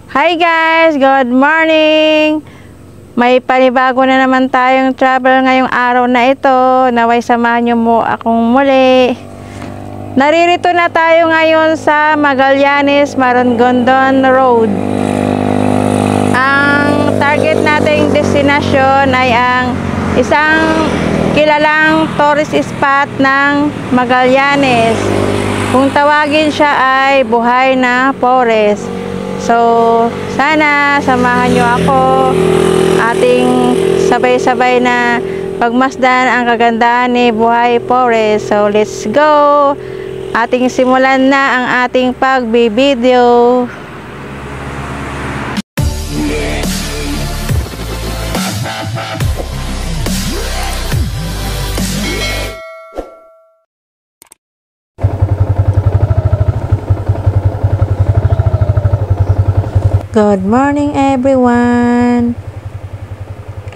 Hi guys! Good morning! May panibago na naman tayong travel ngayong araw na ito. Naway samahan niyo mo akong muli. Naririto na tayo ngayon sa Magallanes, Marangondon Road. Ang target nating destination ay ang isang kilalang tourist spot ng Magallanes. Kung tawagin siya ay Buhay na Forest. So, sana samahan nyo ako ating sabay-sabay na pagmasdan ang kagandahan ni Buhay Forest. So, let's go! Ating simulan na ang ating pagbibideo. Good morning everyone!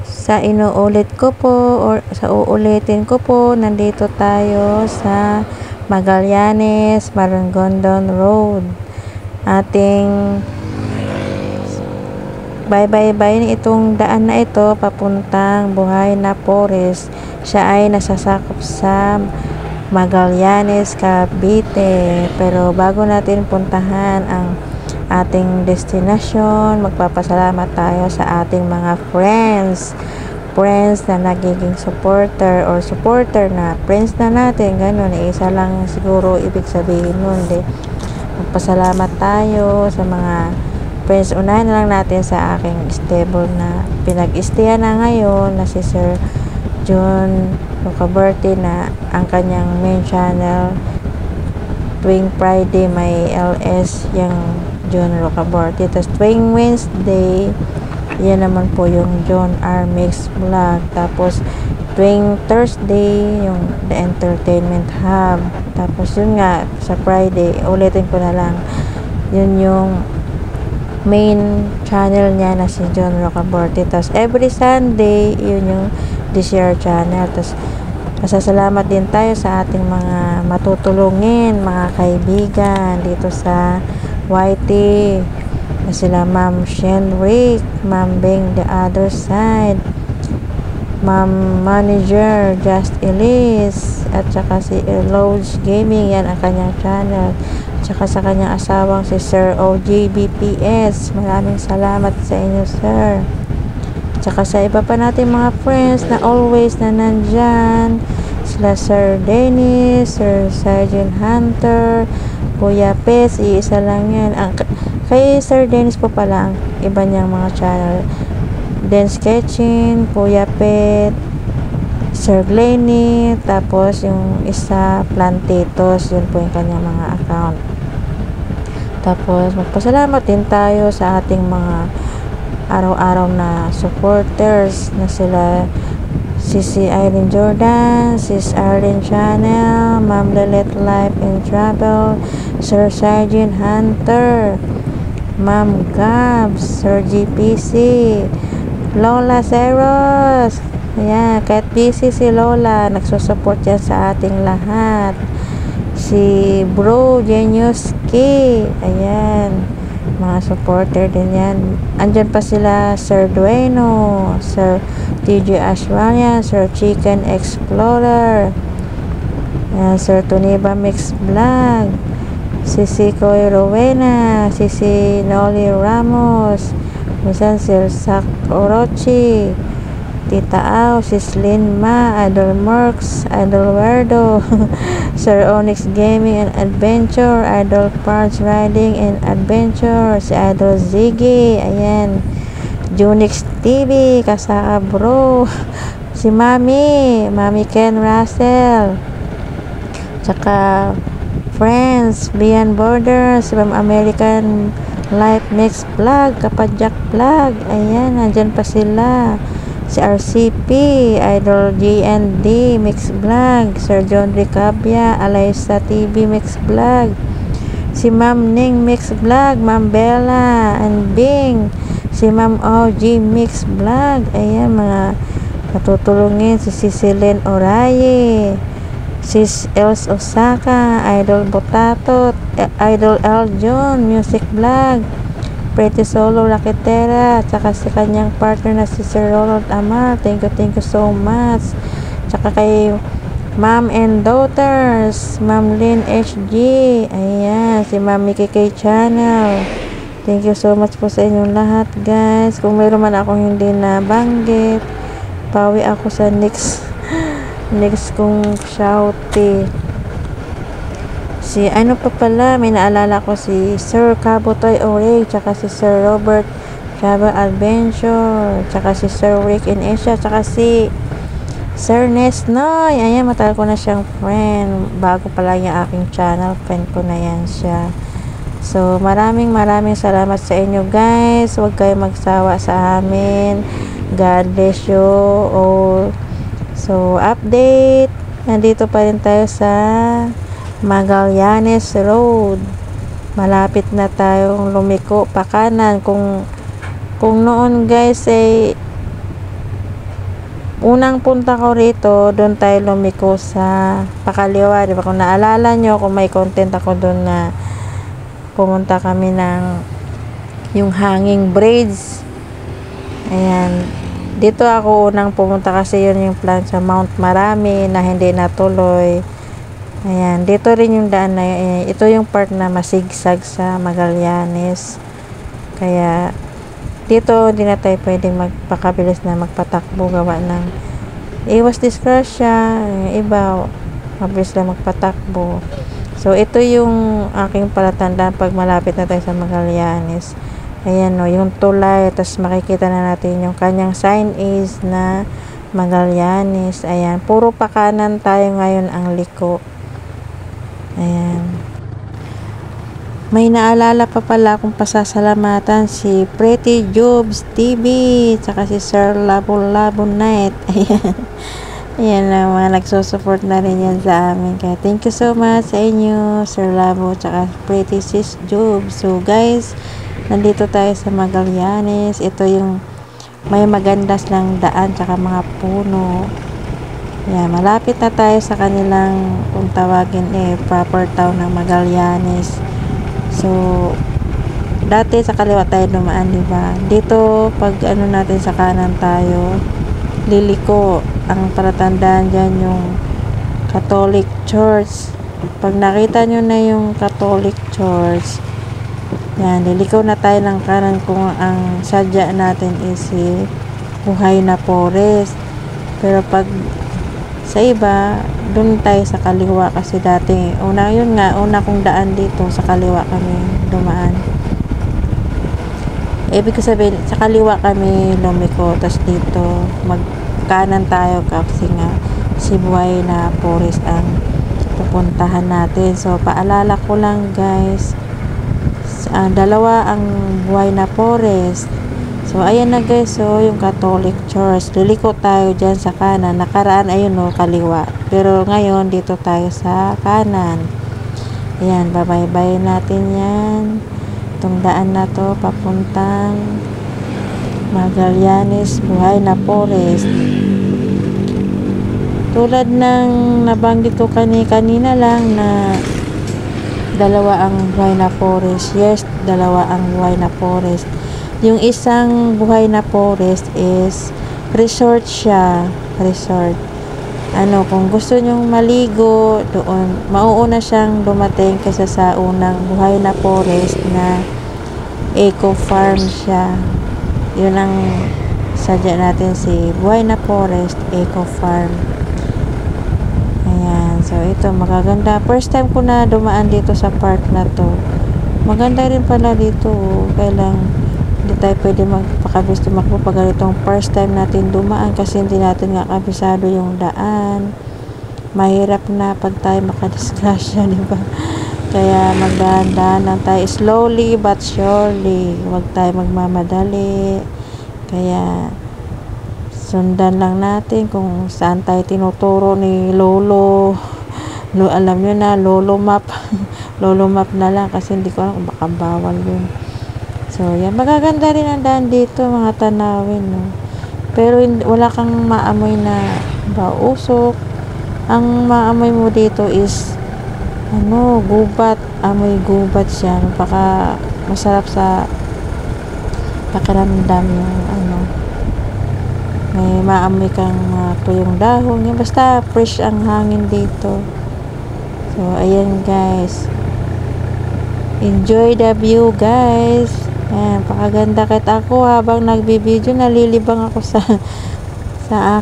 Sa inuulit ko po or sa uulitin ko po, nandito tayo sa Magallanes, Marangondon Road. Ating bye-bye itong daan na ito papuntang Buhay na Forest. Siya ay nasasakop sa Magallanes, Cavite. Pero bago natin puntahan ang ating destination, magpapasalamat tayo sa ating mga friends na nagiging supporter or supporter na friends na natin, ganun, isa lang siguro ibig sabihin nun, magpasalamat tayo sa mga friends. Unahin na lang natin sa aking stable na pinag-istayan na ngayon na si Sir John Rocaberti, na ang kanyang main channel tuwing Friday may LS yung John Rocaberti. Tapos tuwing Wednesday, yan naman po yung John R. Mix Vlog. Tapos tuwing Thursday, yung The Entertainment Hub. Tapos yun nga, sa Friday, ulitin ko na lang, yun yung main channel niya na si John Rocaberti. Tapos every Sunday, yun yung DCR channel. Tapos masasalamat din tayo sa ating mga matutulungin, mga kaibigan dito sa YT, na sila Ma'am Shenrick, Ma'am Beng The Other Side, Ma'am Manager Just Elise, at saka si Eloge Gaming, yan ang kanyang channel, at saka sa kanyang asawang si Sir OGBPS. Maraming salamat sa inyo, sir. At saka sa iba pa nating mga friends na always na nandyan, sila Sir Dennis, Sir Sergeant Hunter, Kuya Pes, iisa lang yan. Kay Sir Dennis po pala ang iba niyang mga channel, Den Sketching, Kuya Pet, Sir Glenny, tapos yung isa Plantitos, yun po yung kanyang mga account. Tapos magpasalamat din tayo sa ating mga araw-araw na supporters na sila Sisi Irene Jordan, Sis Arlene Channel, Ma'am Lelet Life and Travel, Sir Sergeant Hunter, Ma'am Gabs, Sir GPC, Lola Zeros. Ayan, kahit busy si Lola, nagsusupport yan sa ating lahat. Si Bro Geniuski, ayan, mga supporter din yan. Andyan pa sila Sir Dueno, Sir TJ Ashwanian, Sir Chicken Explorer, Sir Tuniba Mix Vlog, Sisi Koy Rowena, Sisi Noli Ramos, minsan Sir Sak Orochi, Tita Au, Sis Lin Ma, Idol Mercs, Idol Werdo, Sir Onyx Gaming and Adventure, Idol Parts Riding and Adventure, si Idol Ziggy, ayan, Junix TV, Kasaka Bro, si Mami Ken Russell, tsaka friends Beyond Borders, from American Life Mix Vlog, Kapadjak Vlog, ayan, nandyan pa sila. Si RCP, Idol GND Mix Vlog, Sir John Ricabia, Alaysa TV Mix Vlog, si Ma'am Ning Mix Vlog, Ma'am Bella and Bing, si Ma'am OG Mix Vlog, ayan, mga matutulungin, si Cicilin Oraye, Sis Els Osaka, Idol Botato, Idol Eljon Music Vlog, Pretty Solo Lakitera, tsaka si kanyang partner na si Sir Ronald Amar. Thank you so much. Tsaka kay Mom and Daughters, Ma'am Lynn HG, ayan, si Ma'am Mickey K Channel. Thank you so much po sa inyong lahat, guys. Kung mayroon man akong hindi nabanggit, pawi ako sa next kong shouty. Si ano pa pala, may naalala ko si Sir Kabutoy Oreg, tsaka si Sir Robert Travel Adventure, tsaka si Sir Rick in Asia, tsaka si Sir Nesnoy. Ayan, matagal ko na siyang friend. Bago pala yung aking channel, friend ko na yan siya. So, maraming salamat sa inyo, guys. Huwag kayo magsawa sa amin. God bless you all. So, update. Nandito pa rin tayo sa Magallanes Road. Malapit na tayong lumiko pa kanan. Kung noon, guys, ay unang punta ko rito, doon tayo lumiko sa pakaliwa, diba? Kung naalala nyo, kung may content ako doon na pumunta kami ng yung hanging bridge. Ayan, dito ako unang pumunta kasi yun yung plan sa Mount Marami na hindi natuloy. Ayan, dito rin yung daan na yun. Ito yung part na masigsag sa Magallanes. Kaya dito hindi na tayo pwedeng magpakabilis na magpatakbo, gawa ng iwas disgrasya. Iba mabilis lang magpatakbo. So ito yung aking palatandaan pag malapit na tayo sa Magallanes. Ayan, no, yung tulay, tapos makikita na natin yung kanyang sign is na Magallanes. Ayan, puro pakanan tayo ngayon ang liko. Ayan. May naalala pa pala akong pasasalamatan, si Pretty Jobs TV, tsaka si Sir Labo Night. Ayan. Ayan na, mga nagsusupport na rin yan sa amin. Kaya thank you so much sa inyo, Sir Labo, tsaka Pretty Sis Jobs. So guys, nandito tayo sa Magallanes. Ito yung may magandas lang daan, tsaka mga puno. Yan, malapit na tayo sa kanilang, kung tawagin proper town ng Magallanes. So, dati sa kaliwa tayo dumaan, diba? Dito, pag ano natin sa kanan tayo, liliko. Ang palatandaan dyan yung Catholic Church. Pag nakita nyo na yung Catholic Church, yan, liliko na tayo ng kanan kung ang sadya natin is si Buhay na Forest. Pero pag sa iba, doon tayo sa kaliwa kasi dati, una kong daan dito, sa kaliwa kami dumaan. Ibig sabihin, sa kaliwa kami lumiko, tas dito, magkanan tayo kasi nga, si Buhay na Forest ang pupuntahan natin. So, paalala ko lang, guys, dalawa ang Buhay na Forest. So, ayan na, guys. So, yung Catholic Church. Liliko tayo dyan sa kanan. Nakaraan, ayun o, kaliwa. Pero ngayon, dito tayo sa kanan. Ayan, babaybay natin yan. Itong daan na to, papuntang Magallanes, Buhay na Forest. Tulad ng nabanggit ko kanina lang na dalawa ang Buhay na Forest. Yes, dalawa ang Buhay na Forest. Yung isang Buhay na Forest is resort siya. Resort. Ano, kung gusto nyong maligo doon, mauuna siyang dumating kaysa sa unang Buhay na Forest na eco farm siya. Yun ang sadya natin, si Buhay na Forest Eco Farm. Ayan. So, ito, magaganda. First time ko na dumaan dito sa park na to. Maganda rin pala dito. Kailang hindi tayo pwede magpakabis tumakbo pag ganitong first time natin dumaan kasi hindi natin nga kabisado yung daan. Mahirap na pag tayo makadisgrasya, di ba? Kaya magdahan-dahan lang tayo, slowly but surely. Huwag tayo magmamadali. Kaya sundan lang natin kung saan tayo tinuturo ni Lolo. Alam nyo na, Lolo Map. Lolo Map na lang kasi hindi ko alam kung baka bawal yun. So, yan. Magaganda rin ang daan dito, mga tanawin, no? Pero wala kang maamoy na usok. Ang maamoy mo dito is gubat. Amoy gubat siya. Napaka masarap sa pakiramdam yung ano, may maamoy kang tuyong dahon, yung basta fresh ang hangin dito. So ayan guys, enjoy the view guys. Ayan, pakaganda kahit ako habang nagbibideo nalilibang ako sa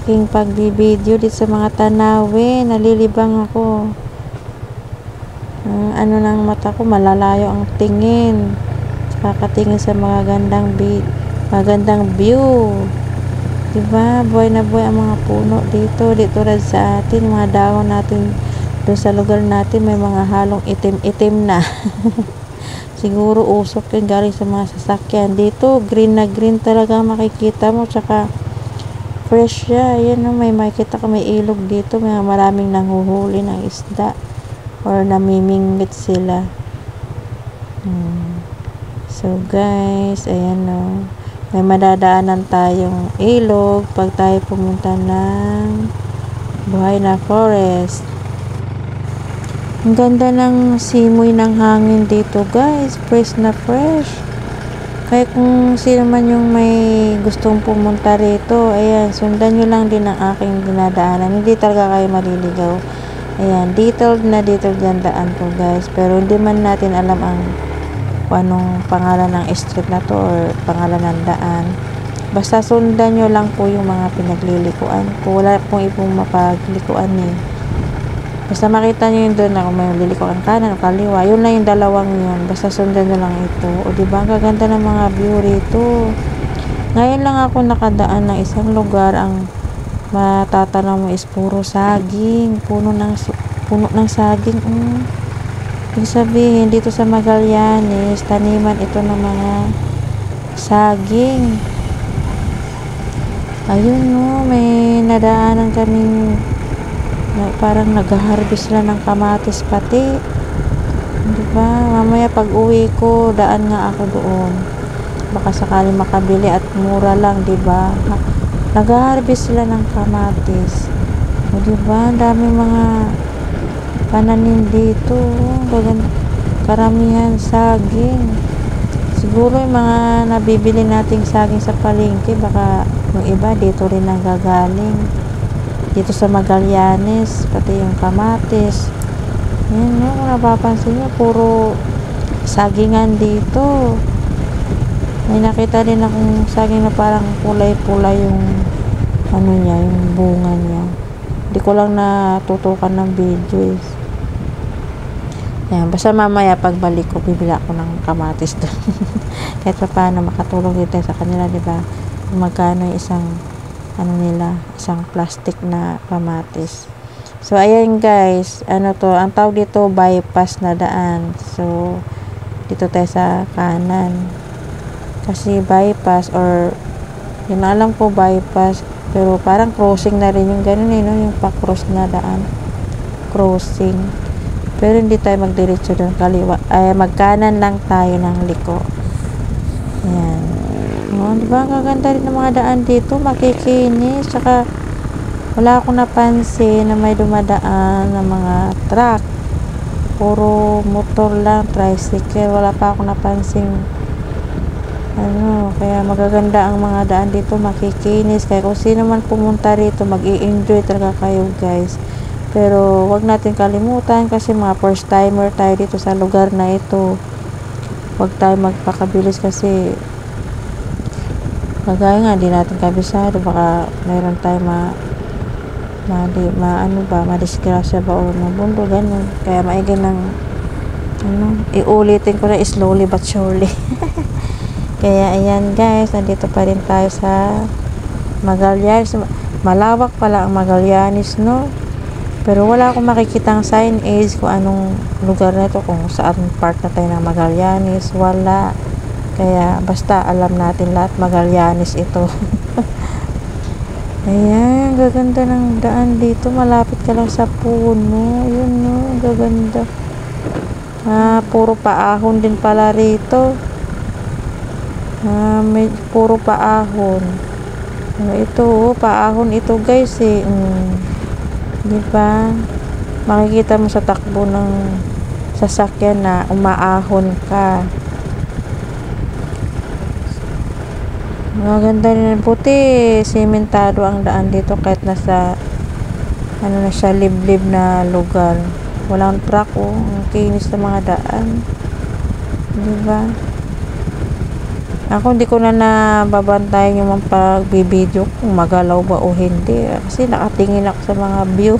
aking pagbibideo dito sa mga tanawin, nalilibang ako. Ano ng mata ko, malalayo ang tingin, kakatingin sa magandang view, diba? Buhay na buhay ang mga puno dito rin sa atin, mga dahon natin doon sa lugar natin may mga halong itim na siguro usok yun galing sa mga sasakyan. Dito green na green talaga makikita mo, tsaka fresh siya. Ayan, no, may makikita ka, may ilog dito, may maraming nanghuhuli ng isda or namimingwit sila. So guys, ayan, no, may madadaanan tayong ilog pag tayo pumunta ng Buhay na Forest. Ang ganda ng simoy ng hangin dito guys, fresh na fresh. Kaya kung sino man yung may gustong pumunta rito, ayan, sundan nyo lang din ang aking dinadaanan, hindi talaga kayo maliligaw. Ayan, detailed yung daan ko guys, pero hindi man natin alam kung anong pangalan ng street na to or pangalan ng daan. Basta sundan nyo lang po yung mga pinaglilikuan ko. Wala pong ibang mapaglikuan eh. Basta makita nyo yun doon na kung may lilikuan kanan o kaliwa, yun lang yung dalawang yun. Basta sundan nyo lang ito. O diba, ang gaganda ng mga view rito. Ngayon lang ako nakadaan ng isang lugar, ang matatanaw mo is puro saging, puno ng saging. Ibig sabihin dito sa Magallanes, taniman ito ng mga saging. Ayun, no, may nadaanan kaming parang nag-harvest sila ng kamatis pati, diba? Mamaya pag uwi ko, daan nga ako doon, baka sakali makabili at mura lang, diba? Nag-harvest sila ng kamatis, o diba, dami mga pananim dito, karamihan saging. Siguro yung mga nabibili nating saging sa palengke, baka yung iba dito rin nanggagaling, dito sa Magallanes, pati yung kamatis. Yan, no, kung napapansin nyo, puro sagingan dito. May nakita din akong saging na parang pulay-pulay yung ano niya, yung bunga niya. Hindi ko lang natutukan ng video is. Yan, basta mamaya pagbalik ko, bibila ako ng kamatis doon. Kahit pa paano makatulong dito sa kanila, diba? Magkano yung isang ano nila, isang plastic na kamatis. So ayan guys, ano to, ang tawag dito bypass na daan. So dito tayo sa kanan. Kasi bypass, or yun, alam ko bypass, pero parang crossing na rin yung ganun eh, no? Yung pa-cross na daan, crossing. Pero hindi tayo magdiretso doon, kaliwa, ay magkanan lang tayo ng liko. Ayan. Oh, diba, kaganda rin ng mga daan dito, makikinis. Tsaka wala akong napansin na may dumadaan ng mga truck, puro motor lang, tricycle. Wala pa akong napansin ano, kaya magaganda ang mga daan dito, makikinis. Kaya kung sino man pumunta rito, mag-i-enjoy talaga kayo guys. Pero wag natin kalimutan, kasi mga first timer tayo dito sa lugar na ito, wag tayo magpakabilis, kasi kagaya nga, di natin kabisado, baka mayroon tayo madisgrasya ba o mabundo, ganun. Kaya maigi ng ano, iulitin ko na slowly but surely. Kaya ayan guys, nandito pa rin tayo sa Magallanes. Malawak pala ang Magallanes, no? Pero wala akong makikitang signage kung anong lugar na ito, kung saan part na tayo ng Magallanes, wala. Kaya basta alam natin lahat Magallanes ito. Ayan, gaganda ng daan dito, malapit ka lang sa puno. Yun, no, gaganda. Puro paahon din pala rito. May puro paahon. Ito, paahon ito guys eh. Diba? Makikita mo sa takbo ng sasakyan na umaahon ka. Maganda rin, puti sementado ang daan dito kahit nasa ano na siya, liblib na lugar. Walang truck, oh. Ang kinis ng mga daan, diba? Ako hindi ko na nababantayan yung mga pagbibideo kung magalaw ba o hindi, kasi nakatingin ako sa mga view.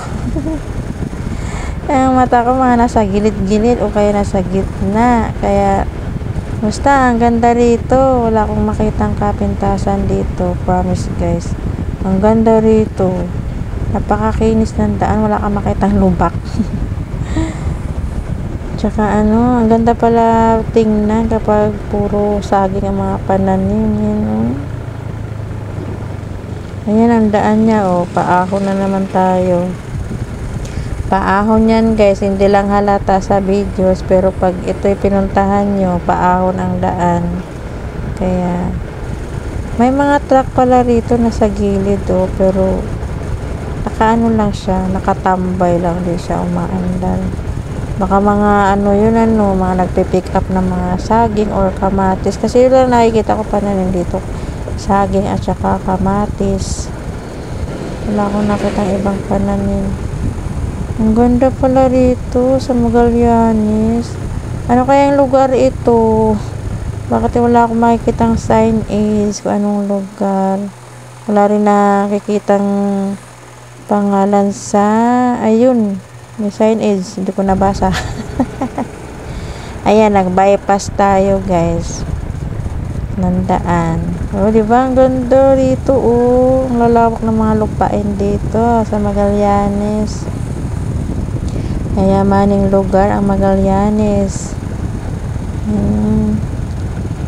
Ang mata ko mga nasa gilid-gilid o kaya nasa gitna, kaya basta ang ganda rito. Wala akong makitang kapintasan dito, promise guys. Ang ganda rito, napakakinis ng daan, wala kang makitang lubak. Tsaka ano, ang ganda pala tingnan kapag puro saging ang mga pananim. Yan, oh. Ayan ang daan niya, oh. Paahon na naman tayo. Paahon yan guys, hindi lang halata sa videos, pero pag ito'y pinuntahan nyo, paahon ang daan. Kaya may mga truck pala rito na sa gilid, oh, pero nakaano lang siya, nakatambay lang din siya, umaandar. Baka mga ano yun, ano, mga nagpipick up ng mga saging or kamatis, kasi yun lang nakikita ko pananim dito, saging at saka kamatis. Wala akong nakitang ibang pananim. Ang ganda pala rito sa Magallanes. Ano kayang lugar ito? Bakit wala akong makikitang sign is kung anong lugar? Wala rin nakikitang pangalan sa, ayun, may sign is, hindi ko nabasa. Ayan, nag-bypass tayo guys ng daan. O, diba ang ganda rito, oh. Ang lalawak ng mga lupain dito sa Magallanes. Yayamaning lugar ang Magallanes.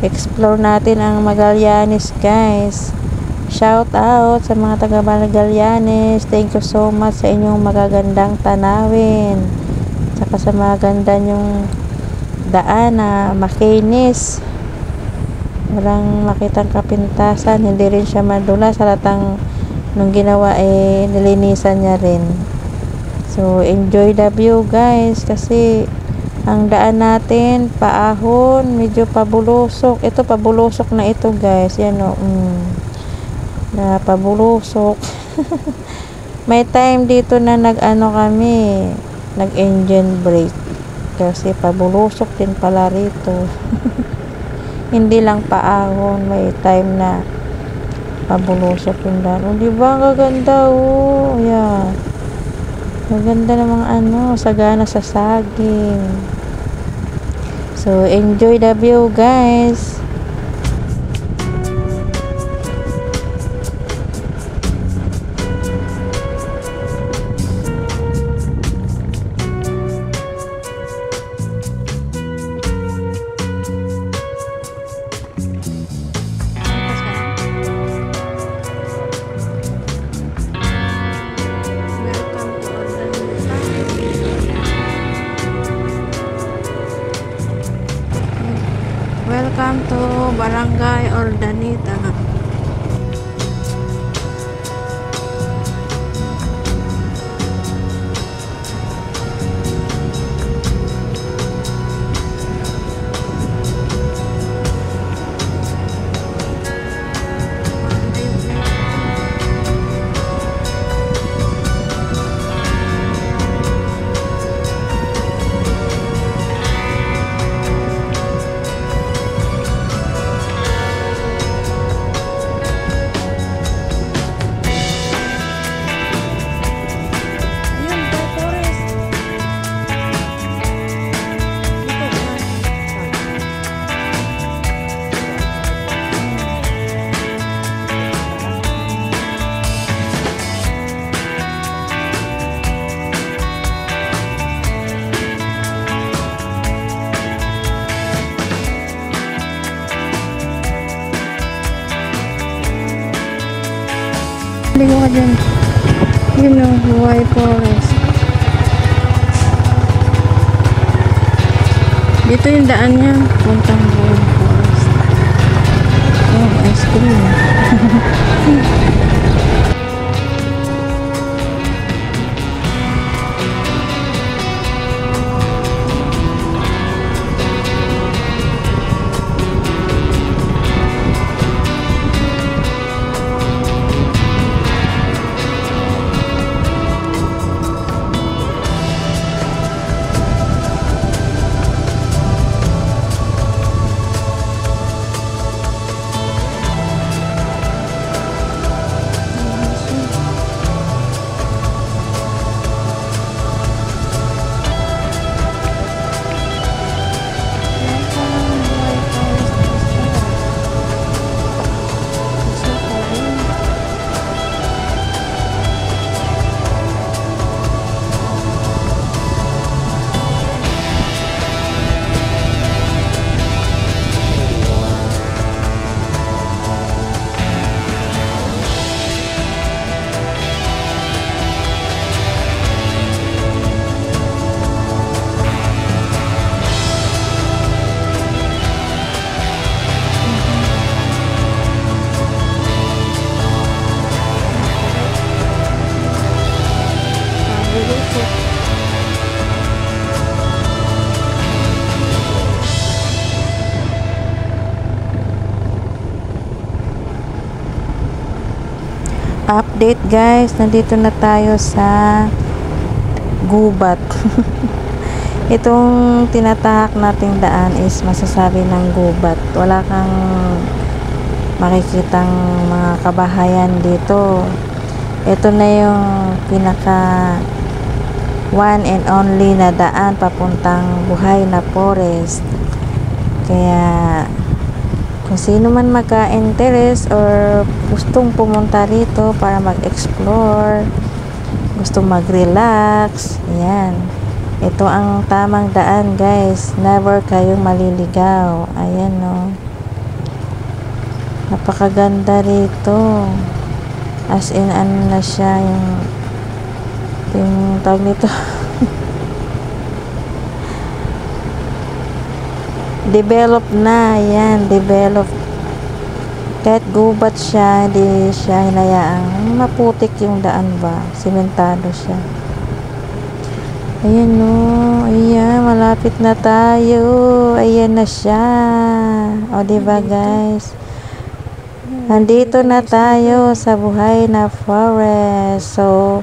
Explore natin ang Magallanes guys. Shout out sa mga taga Magallanes. Thank you so much sa inyong magagandang tanawin. Saka sa maganda nyong daan na makinis. Walang makitang kapintasan. Hindi rin siya madulas. Halatang nung ginawa nilinisan niya rin. So enjoy the view guys. Kasi ang daan natin paahon, medyo pabulusok. Ito pabulusok na ito guys. Yan o. Na pabulusok. May time dito na nag-ano kami, nag-engine brake kasi pabulusok din pala rito. Hindi lang paahon, may time na pabulusok din daan. Oh, diba ang gaganda, oh. Yeah. Maganda ng mga ano, sagana sa saging. So enjoy the view guys. Welcome to Barangay Ordanita. Ligo ka dyan. Yun o, Hawaii Forest. Dito yung daan niya. Puntang Hawaii Forest. Oh, ice cream. Update guys, nandito na tayo sa gubat. Itong tinatahak nating daan is masasabi ng gubat. Wala kang makikitang mga kabahayan dito. Ito na yung pinaka one and only na daan papuntang buhay na forest. Kaya kung sino man magka-interest or gustong pumunta rito para mag-explore, gustong mag-relax, yan. Ito ang tamang daan guys. Never kayong maliligaw. Ayan no. Napakaganda rito. As in ano na siya yung tawag nito. Develop na. Ayan. Develop. Kahit gubat siya, hindi siya hinayaang maputik yung daan ba. Simentado siya. Ayan no. Ayan, malapit na tayo. Ayan na siya. O diba guys? Nandito na tayo sa buhay na forest. So,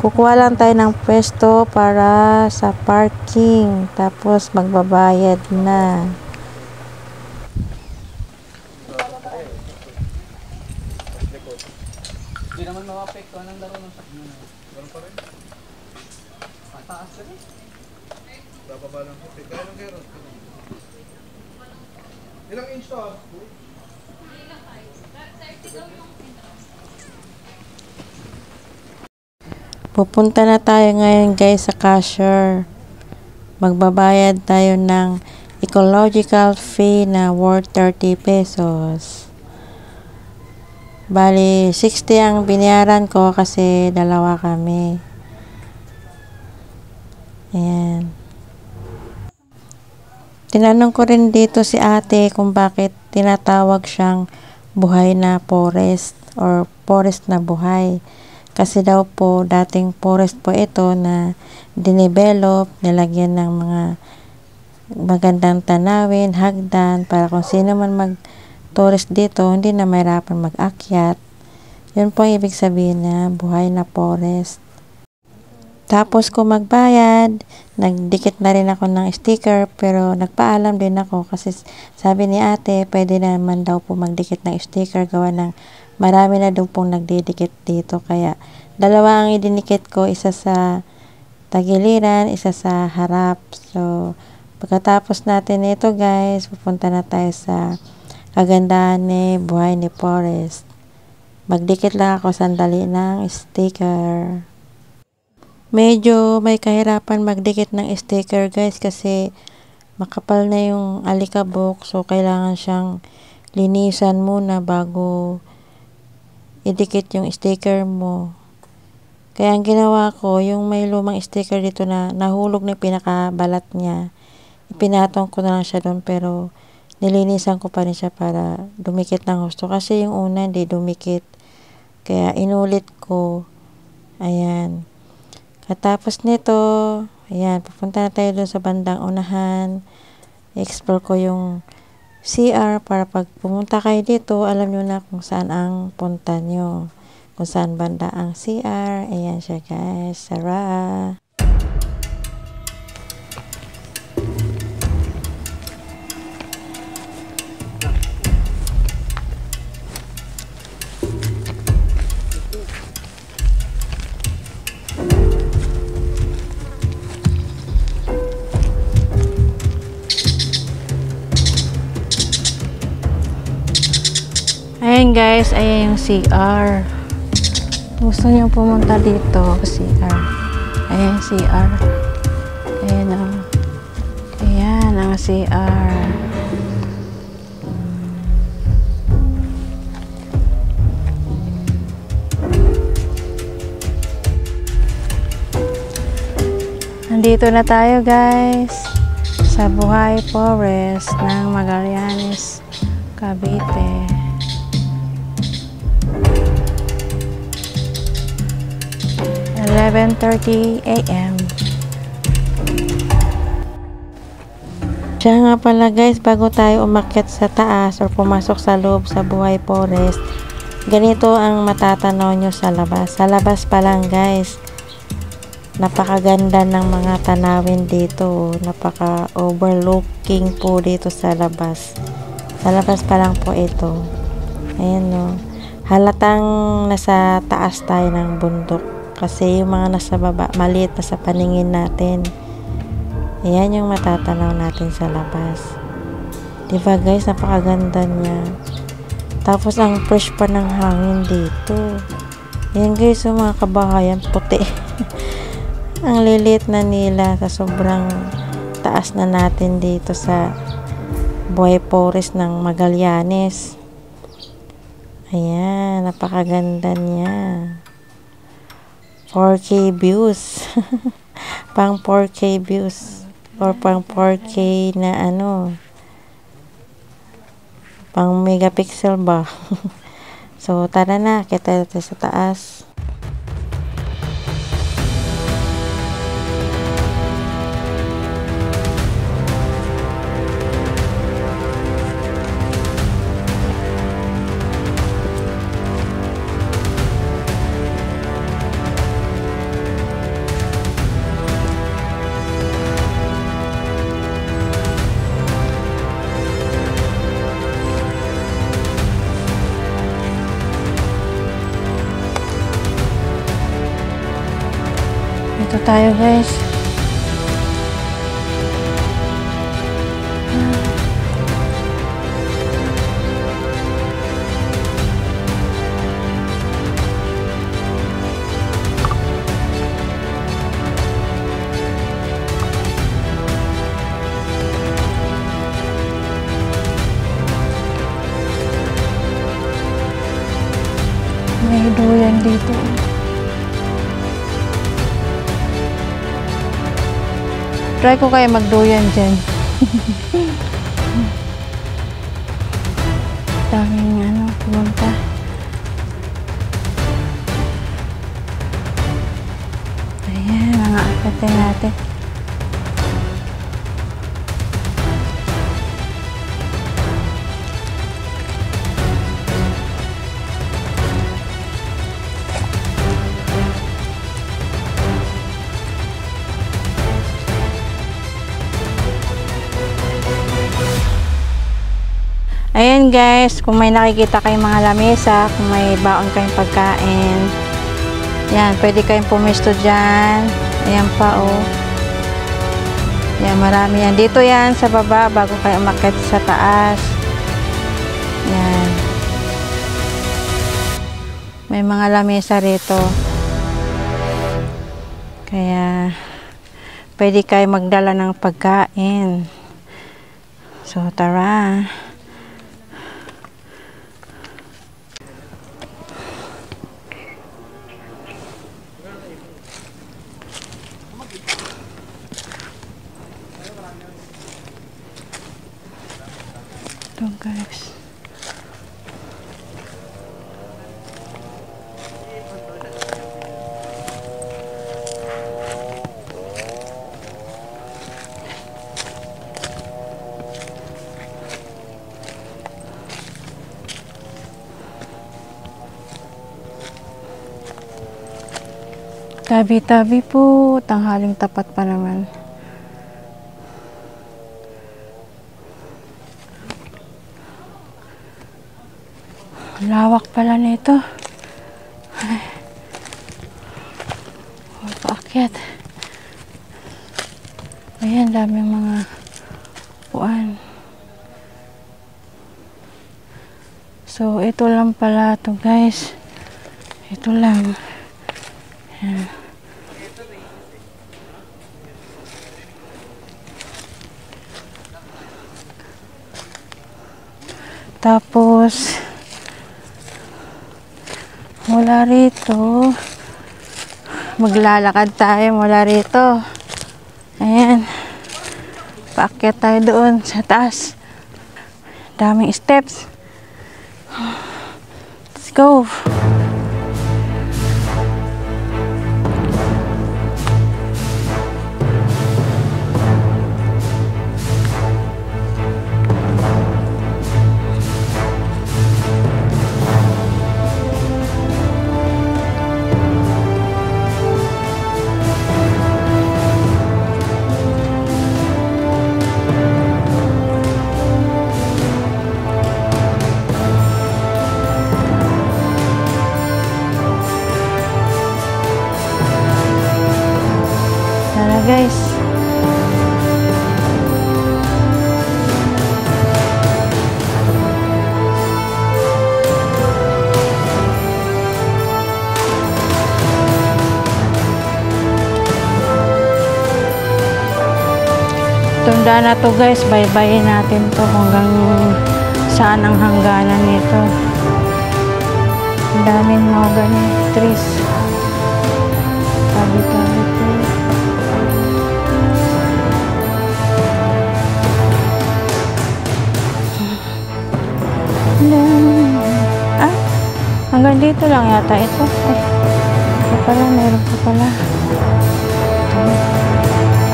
kukuha lang tayo ng pwesto para sa parking. Tapos magbabayad na. Hindi naman mapapekto ng laro ng sakmo. Ganun pa rin. Mataas rin. Bababa lang po. Kaya lang kaya ron. Ilang inch to? Pupunta na tayo ngayon guys sa cashier. Magbabayad tayo ng ecological fee na worth 30 pesos. Bali, 60 ang binayaran ko kasi dalawa kami. Ayan. Tinanong ko rin dito si ate kung bakit tinatawag siyang buhay na forest or forest na buhay. Kasi daw po, dating forest po ito na dinevelop, nilagyan ng mga magandang tanawin, hagdan, para kung sino man mag-tourist dito, hindi na mahirapan mag-akyat. Yun po ang ibig sabihin na buhay na forest. Tapos kung magbayad, nagdikit na rin ako ng sticker, pero nagpaalam din ako kasi sabi ni ate, pwede naman daw po magdikit ng sticker, gawa ng marami na daw pong nagdidikit dito. Kaya dalawa ang idinikit ko, isa sa tagiliran, isa sa harap. So pagkatapos natin ito guys, pupunta na tayo sa kagandahan ni buhay ni forest. Magdikit lang ako sandali ng sticker. Medyo may kahirapan magdikit ng sticker guys kasi makapal na yung alikabok, so kailangan siyang linisan muna bago idikit yung sticker mo. Kaya ang ginawa ko, yung may lumang sticker dito na nahulog na pinakabalat niya, ipinatong ko na lang siya doon, pero nilinisan ko pa rin siya para dumikit ng gusto kasi yung una hindi dumikit, kaya inulit ko. Ayan. Katapos nito, ayan, pupunta na tayo doon sa bandang unahan. I-explore ko yung CR para pag pumunta kayo dito, alam nyo na kung saan ang punta nyo. Kung saan banda ang CR. Ayan siya guys. Tara! Ayan guys, ayan yung CR. Gusto nyo pumunta dito, CR. Ayan CR. Ayan o. Ayan ang CR. Nandito na tayo guys sa Buhay Forest ng Magallanes, Cavite. At 11:30 AM. Siya nga pala guys, bago tayo umakyat sa taas or pumasok sa loob sa Buhay Forest, ganito ang matatanaw nyo sa labas. Sa labas pa lang guys, napakaganda ng mga tanawin dito. Napaka overlooking po dito sa labas. Sa labas pa lang po ito. Ayan o. Halatang nasa taas tayo ng bundok. Kasi yung mga nasa baba, maliit na sa paningin natin. Ayan yung matatanaw natin sa labas. Diba guys, napakaganda niya. Tapos ang fresh pa ng hangin dito. Ayan guys, yung mga kabahayan puti. Ang lilit na nila sa sobrang taas na natin dito sa Buhay Forest ng Magallanes. Ayan, napakaganda niya. 4K views. Pang 4K views. Or pang 4K na ano. Pang megapixel ba? So, tara na. Kita tayo sa taas. Ito tayo guys. May duyan dito. Try ko kaya magduyan dyan. Daming ano, pumunta. Ayan, mga akate natin. Ayan guys, kung may nakikita kayong mga lamesa, kung may baon kayong pagkain, yan, pwede kayong pumesto dyan. Ayan pa oh. Yan, marami yan. Dito yan sa baba, bago kayo umakyat sa taas. Yan. May mga lamesa rito. Kaya, pwede kayo magdala ng pagkain. So, tara. Ito guys. Tabi-tabi po, tanghaling tapat pa naman. Lawak pala nito. Ay. Paakyat. Ayan, daming mga upuan. So, ito lang pala to guys. Ito lang. Ayan. Tapos, mula rito, maglalakad tayo mula rito. Ayan. Paakyat tayo doon sa taas. Daming steps. Let's go. daan na to guys, baybayin natin to hanggang saan ang hangganan nito. Ang daming mga ganyan trees. Tabi-tabi po. Ah, hanggang dito lang yata ito. Ay, ito pala, meron pa pala.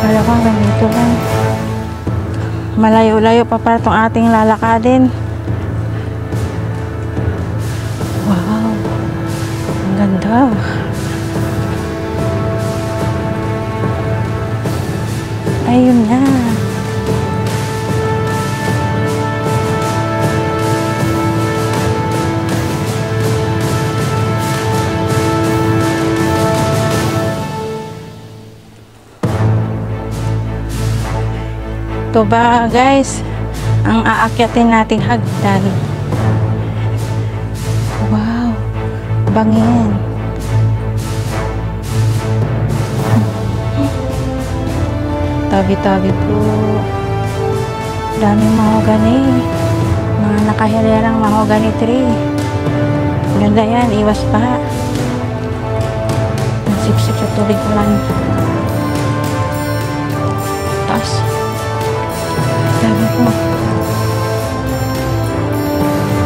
Kala ko hanggang dito lang. Malayo-layo pa para itong ating lalakadin. Wow, ang ganda. Ayun na. Ito ba guys, ang aakyatin nating hagdan. Wow, bangin. Tabi-tabi po. Daming mahogany. Mga nakahilerang mahogany tree. Ganda yan, iwas pa. Ang sip-sip sa tubig ulan. Taas. Sabi ko,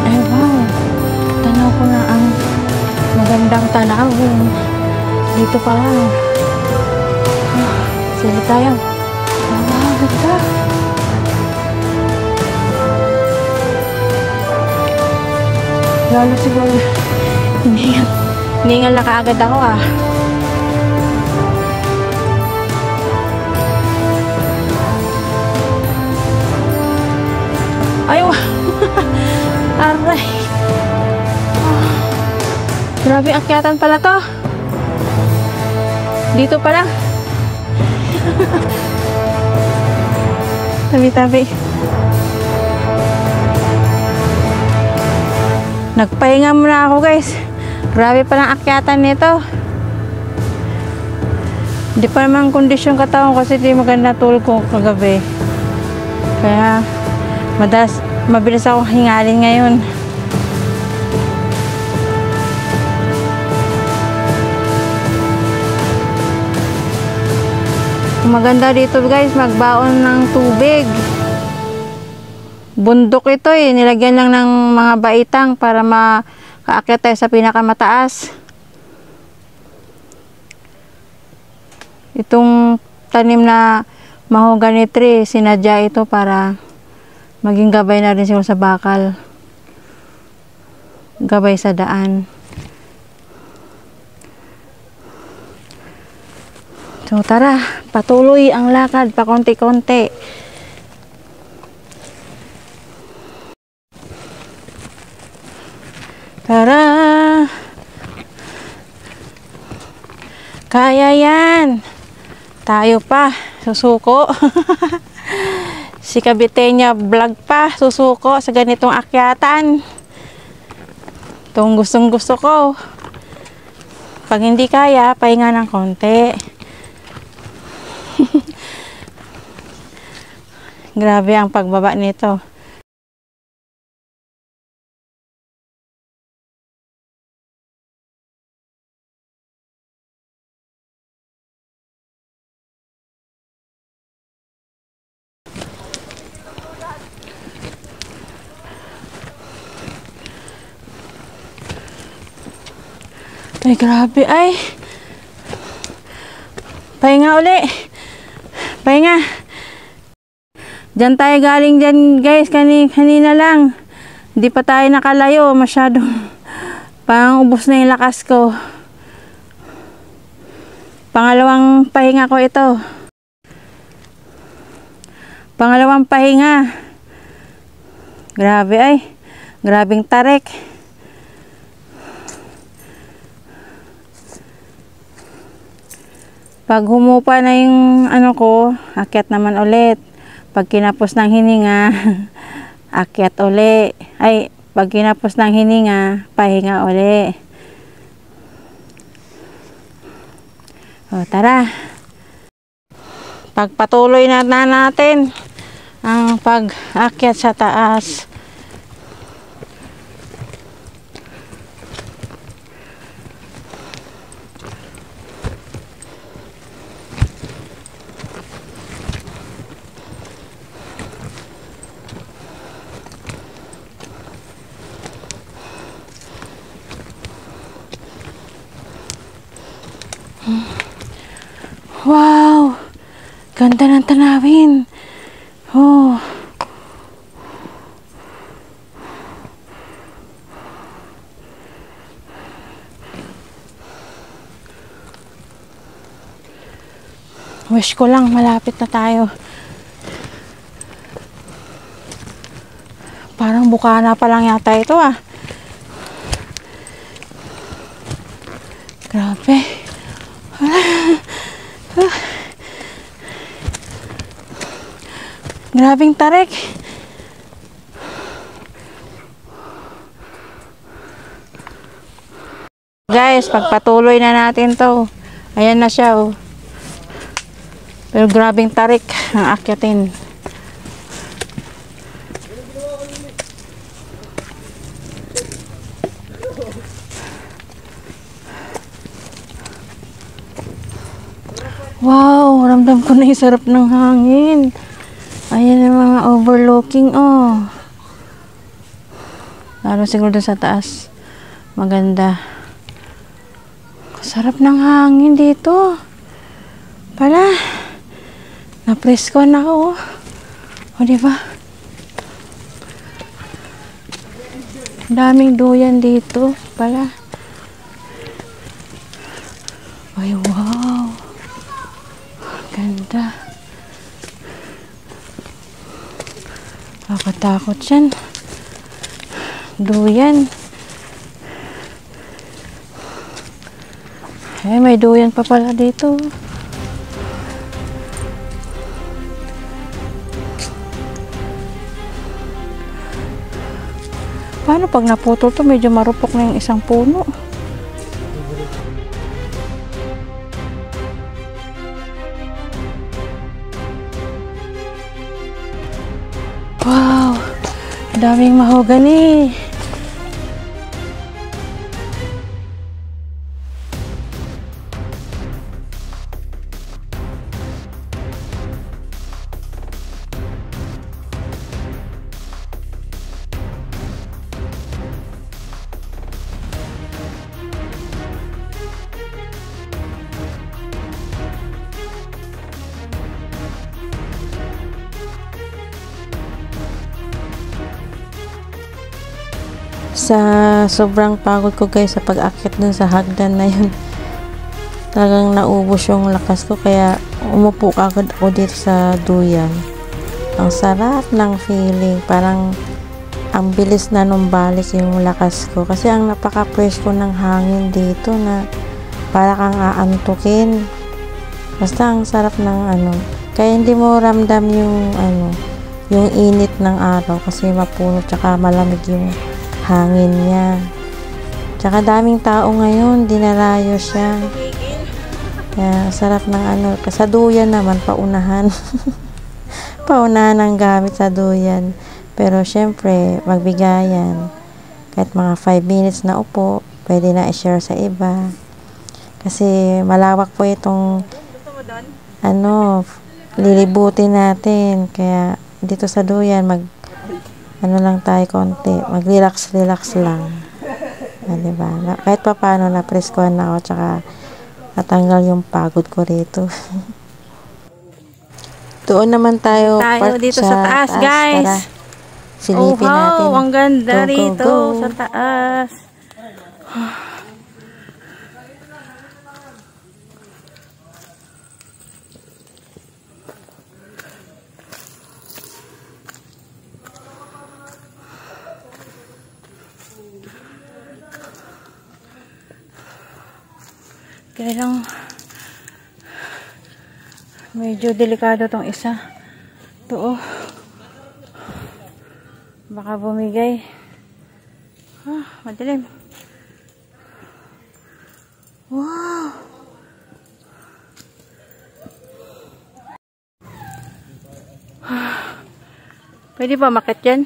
ay wow, tanaw ko na ang magandang tanawin. Dito pa lang. Sige tayo. Wow, ganda. Lalo siguro, hiningal na kaagad ako ah. Ayaw. Aray. Oh. Grabe, akyatan pala to. Dito pala. Tabi-tabi. Nagpahinga muna ako guys. Grabe palang akyatan nito. Hindi pa naman kondisyon katawan kasi di maganda tulog ko kagabi. Kaya mabilis ako hingalin ngayon. Maganda dito guys, magbaon ng tubig. Bundok ito eh, nilagyan lang ng mga baitang para makaakyat tayo sa pinakamataas. Itong tanim na mahogany tree, sinadya ito para maging gabay na rin sila sa bakal. Gabay sa daan. So tara, patuloy ang lakad pa konti-konti. Tara. Kaya yan. Tayo pa, susuko. Si Kabitenya vlog pa, susuko sa ganitong akyatan. Itong gustong gusto ko. Pag hindi kaya, pahinga ng konti. Grabe ang pagbaba nito. Ay, grabe ay. Pahinga uli. Pahinga. Diyan tayo galing dyan guys. Kanina lang. Hindi pa tayo nakalayo. Masyadong pang ubos na yung lakas ko. Pangalawang pahinga ko ito. Pangalawang pahinga. Grabe ay. Grabing tarik. Pag humupa na yung ano ko, akyat naman ulit. Pag kinapos ng hininga, akyat uli. Ay, pag kinapos ng hininga, pahinga uli. O, tara. Pagpatuloy na natin. ang pag-akyat sa taas. Wow! Ganda ng tanawin. Oh. Wish ko lang malapit na tayo. Parang Bukana pa lang yata ito ah. Grabe. Grabing tarik. Guys, pagpatuloy na natin to. Ayan na siya oh. Pero grabing tarik ang akyatin. Wow, ramdam ko na yung sarap ng hangin. Ayan yung mga overlooking, oh. Lalo siguro doon sa taas. Maganda. Sarap ng hangin dito. Pala. Na-presko na ako, oh. O, diba? Daming duyan dito. Pala. Ay, wow. Ganda. Nakatakot yan. Duyan. Eh, may duyan pa pala dito. Paano pag naputol to, medyo marupok na yung isang puno. Wow! Daming mahogani. Sa sobrang pagod ko guys sa pag-akyat dun sa hagdan na yun, talagang naubos yung lakas ko, kaya umupo agad ako dito sa duyan. Ang sarap ng feeling, parang ang bilis na numbalik yung lakas ko kasi ang napaka-fresh ko ng hangin dito na para kang aantukin. Basta ang sarap ng ano, kaya hindi mo ramdam yung ano, yung init ng araw kasi mapuno tsaka malamig yung hangin niya. Tsaka daming tao ngayon, dinarayo siya. Kaya sarap ng ano, sa duyan naman paunahan. Paunahan ang gamit sa duyan. Pero syempre, magbigayan. Kahit mga 5 minutes na upo, pwede na i-share sa iba. Kasi malawak po itong ano, lilibutin natin. Kaya dito sa duyan, ano lang tayo konti, mag-relax lang. Diba? Kahit pa paano na-preskohan na ako, tsaka natanggal yung pagod ko rito. Doon naman tayo dito sa taas, guys. Tara, silipin natin. Ang ganda rito go. sa taas. Kaya lang medyo delikado tong isa. Ito oh. Baka bumigay. Madilim. Wow. Pwede ba makit yan?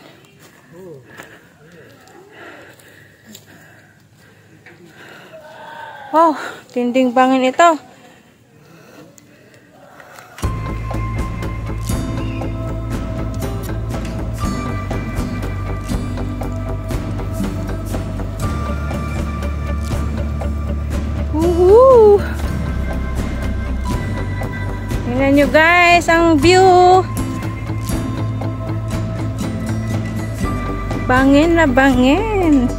Wow, tinding bangin ito. Woohoo! Tingnan nyo guys, ang view. Bangin na bangin.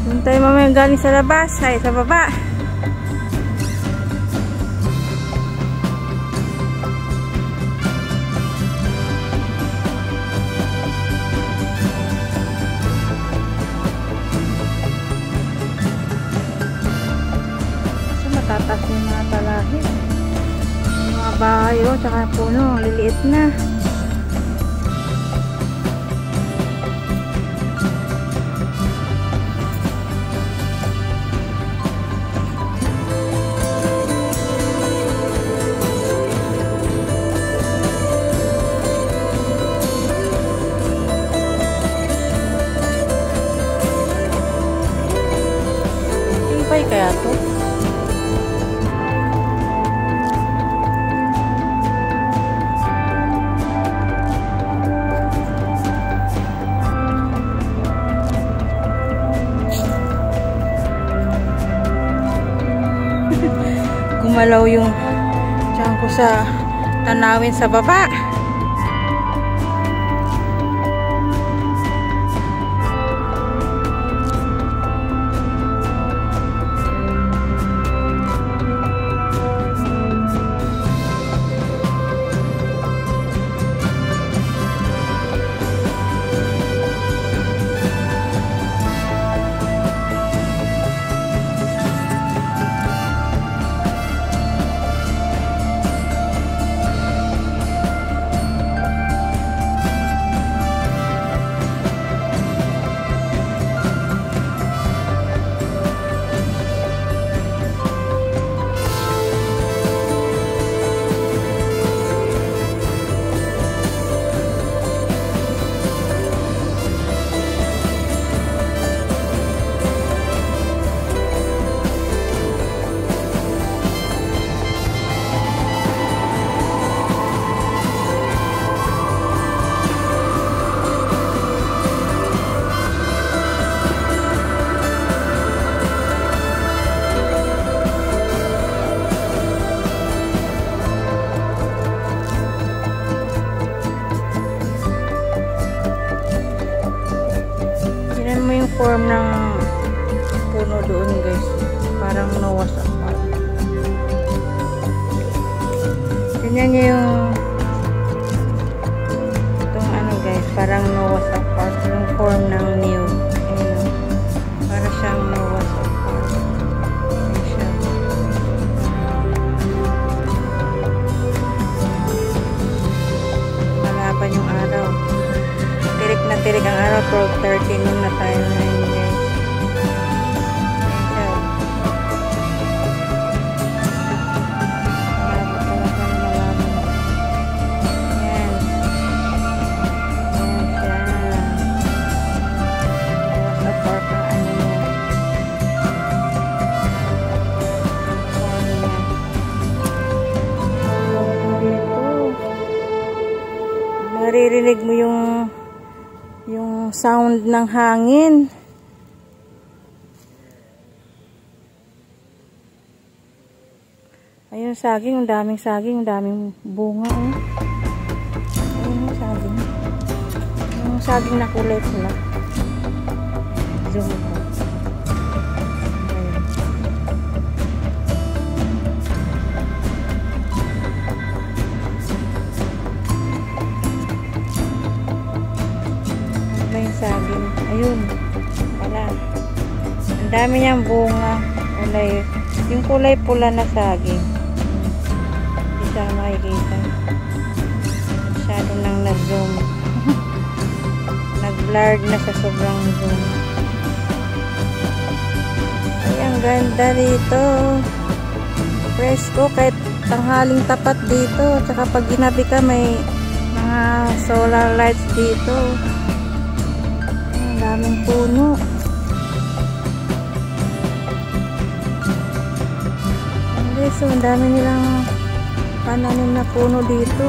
Doon tayo mamaya galing sa labas. Ay, sa baba. So, matatas yung mga talahi. Yung mga bahay, oh, tsaka puno. Liliit na. Kaya to gumalaw yung tiyan ko sa tanawin sa baba. Form ng puno doon guys, parang Noah's Ark. Tingnan nyo yung itong ano guys, parang Noah's Ark yung form ng new. Ayun, para siyang Noah's Ark. Ayun siya. Malaban yung araw. Tirik na tirik ang araw, 12:30 noon na tayo ngayon guys. Ayan. Malabo talaga ng malabo. Ayan. Ayan siya. Sa park ang ano niya. Park niya. Dito. Naririnig mo yung sound ng hangin. Ayun saging, ang daming saging, ang daming bunga. Ayun yung saging. Yung saging na kulay pula. Zoom ko. Saging. Ayun. Wala. Ang dami niyang bunga. Kulay. Yung kulay pula na saging. Hindi siya makikita. Masyado nang nag-zoom. Nag-blurred na sa sobrang zoom. Ay, ang ganda dito. Presko kahit tanghaling tapat dito. Tsaka pag ginabi ka may mga solar lights dito. Ang daming puno. So, ang dami nilang pananim na puno dito.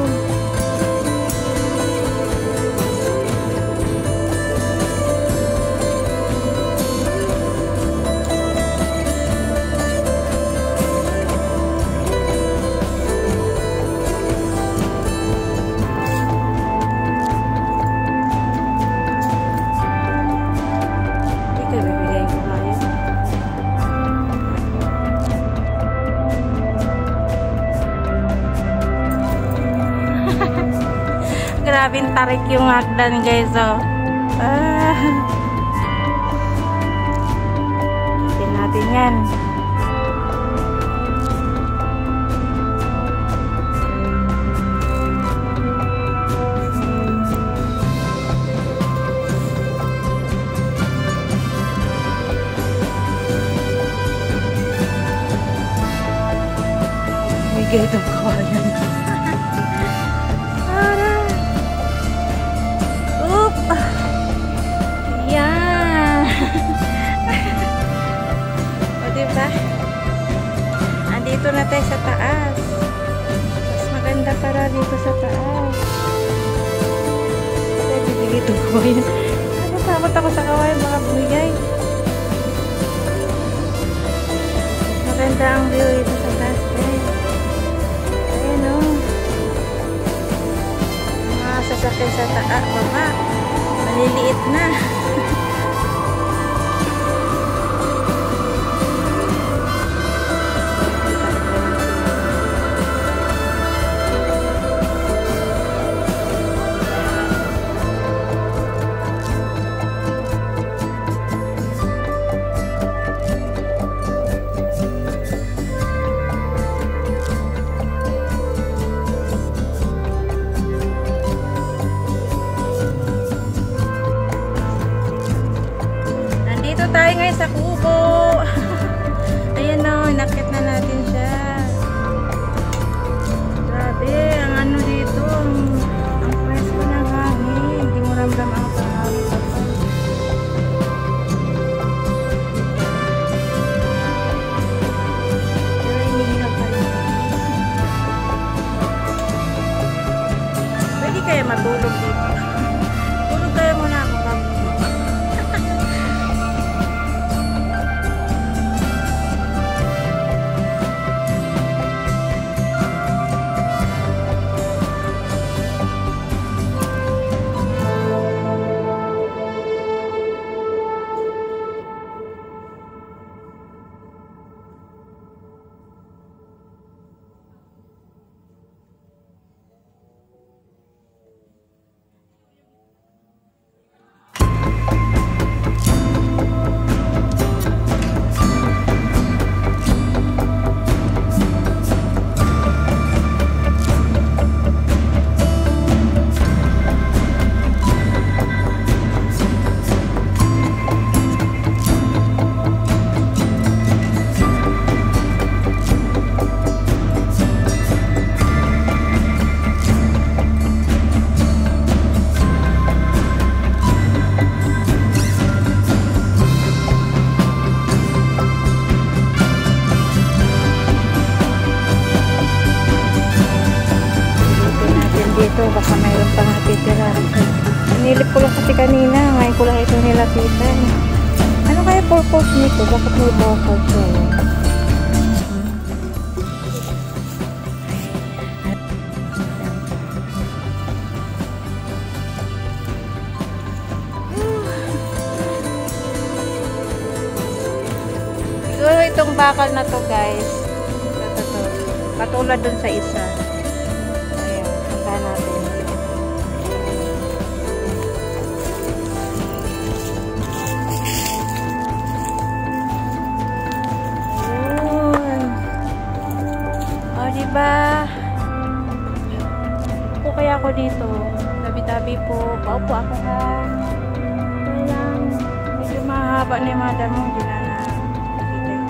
Grabing tarik yung hagdan, guys, oh. Tingnan natin yan. Bigay itong kawayan. Diba? Andito na tayo sa taas. Mas maganda para dito sa taas. Kasi bibigay itong kawayan. Ano, takot ako sa kawayan, baka bumigay. Maganda ang view dito sa taas, guys. Ayan, o. Mga sasakyan sa taas, baba. Maliliit na. Dito tayo ngayon sa kubo. Ayan o, inakit na natin siya. Grabe, ang ano dito, ang presko ng hangin. Hindi mo ramdam ang pahawin. Pero inihinag pa rin. Pwede kaya matulog dito. Tulog tayo muna ako. Dito, baka mayroon pang natitira. Nilip ko lang kasi kanina, ngayon ko lang ito nilapitan. Ano kaya purpose nito? Bakit may bukod siya? Siguro itong bakal na to, guys. Ito. Katulad dun sa isa. Natin. Oh, diba? Upo kaya ako dito. Tabi-tabi po. Paupo ako ha. Ayan. Medyo mahaba na yung mga damo. Hindi na nakita yung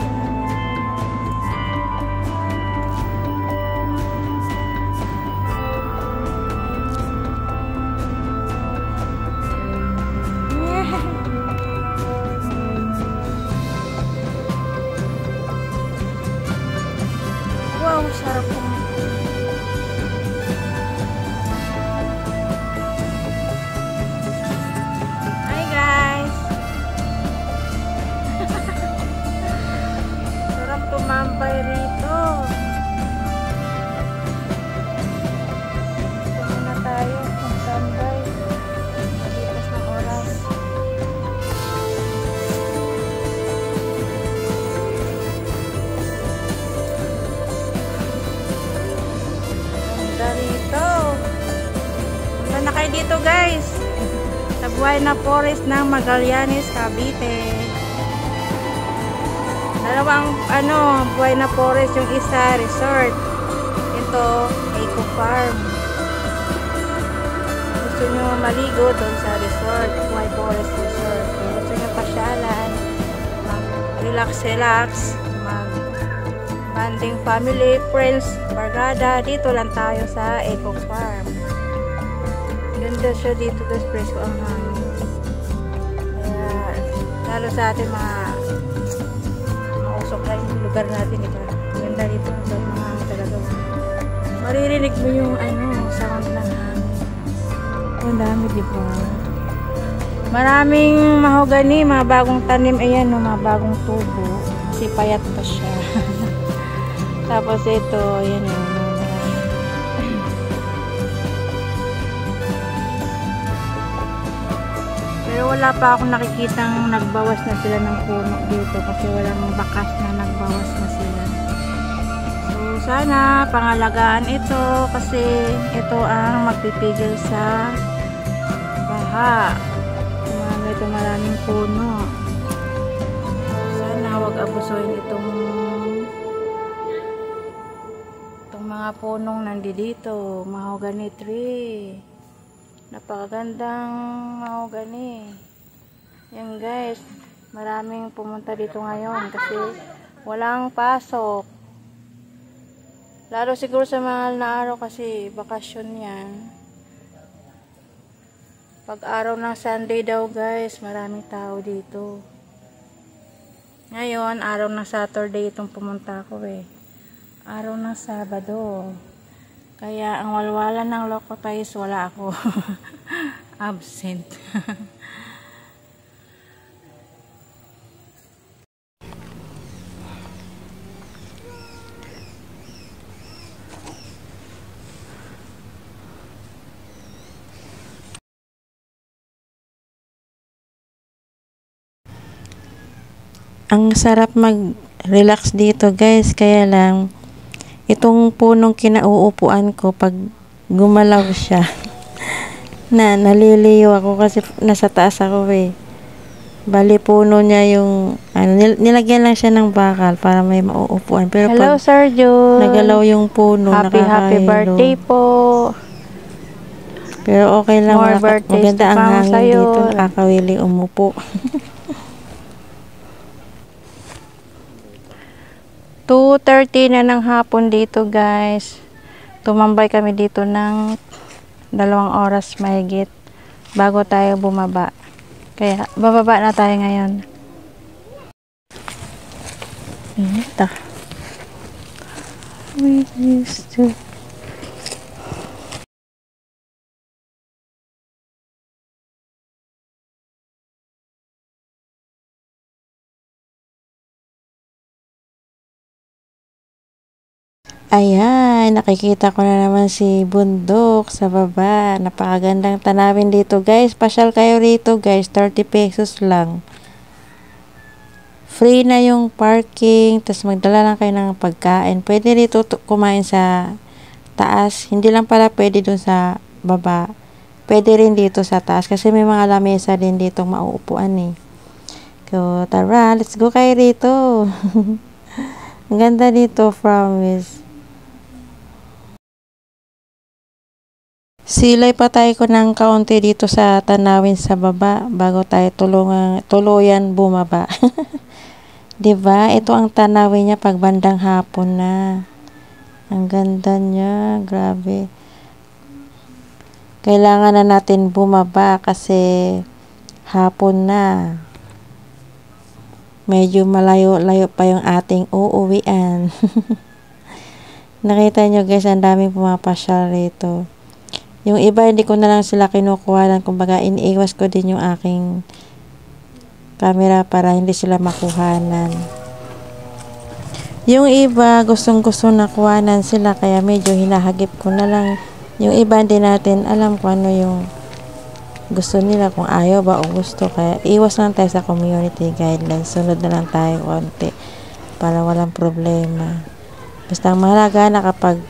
na kayo dito guys. Sa Buhay na Forest ng Magallanes, Cavite. Dalawang Buhay na Forest, yung isa resort. Ito Eco Farm. Gusto nyo maligo doon sa resort, Buhay Forest Resort. Kung gusto nyo pasyalan, mag-relax, mag-banding family, friends, barkada, dito lang tayo sa Eco Farm. Ganda siya dito, tapos presko ang hangin. Kaya, lalo sa atin mga mausok na yung lugar natin, diba? Ganda dito, sa mga hangin talaga. Maririnig mo yung sound ng hangin. Ang dami, diba? Maraming mahogani, mga bagong tanim, ayan, mga bagong tubo. Kasi payat pa siya. Tapos ito, ayan yun. Pero wala pa akong nakikitang nagbawas na sila ng puno dito kasi walang bakas na nagbawas na sila. So sana pangalagaan ito kasi ito ang magpipigil sa baha. Ito maraming puno. Sana wag abusuin itong mga punong nandito. Mahogany tree. Napakagandang mahogany. Yan guys, maraming pumunta dito ngayon kasi walang pasok. Lalo siguro sa mga na araw kasi bakasyon yan. Pag araw ng Sunday daw guys, maraming tao dito. Ngayon, araw ng Saturday itong pumunta ko Araw ng Sabado. Kaya ang walwalan ng Lokotais, wala ako. Absent. Ang sarap mag-relax dito guys, kaya lang itong punong kinauupuan ko pag gumalaw siya naliliyo ako kasi nasa taas ako bali puno niya yung nilagyan lang siya ng bakal para may mauupuan, pero hello pag Sir Jun, nagalaw yung puno happy birthday po. Pero okay lang, maganda ang hangin sa'yo. dito, nakakawiling umupo. 2:30 na ng hapon dito guys. Tumambay kami dito ng 2 oras mahigit bago tayo bumaba. Kaya bababa na tayo ngayon. Ito. We used to. Ayan, nakikita ko na naman si bundok sa baba. Napakagandang tanawin dito guys. Pasyal kayo rito guys, 30 pesos lang. Free na yung parking, tapos magdala lang kayo ng pagkain. Pwede rito kumain sa taas. Hindi lang pala pwede dun sa baba. Pwede rin dito sa taas kasi may mga lamesa din dito mauupuan So, tara, let's go kayo rito. Ang ganda dito, promise. Silay pa tayo ko ng kaunti dito sa tanawin sa baba bago tayo tuluyan bumaba. 'Di ba? Ito ang tanawin niya pag bandang hapon na. Ang ganda niya, grabe. Kailangan na natin bumaba kasi hapon na. Medyo malayo-layo pa yung ating uuwian. Nakita nyo guys, ang daming pumapasyal rito. Yung iba, hindi ko na lang sila kinukuhanan. Kumbaga, iniiwas ko din yung aking camera para hindi sila makuhanan. Yung iba, gustong-gusto na kuhanan sila. Kaya medyo hinahagip ko na lang. Yung iba, hindi natin alam kung ano yung gusto nila. Kung ayaw ba o gusto. Kaya iwas lang tayo sa community guidelines. Sunod na lang tayo konti para walang problema. Basta ang mahalaga na kapag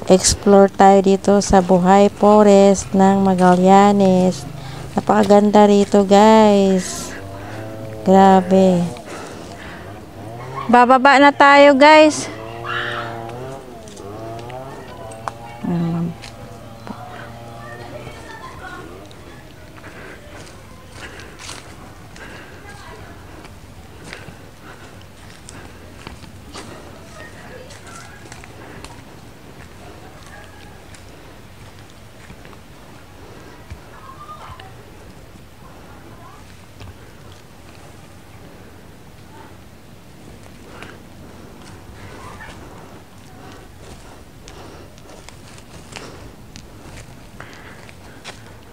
explore tayo dito sa Buhay Forest ng Magallanes. Napakaganda rito, guys. Grabe. Bababa na tayo, guys.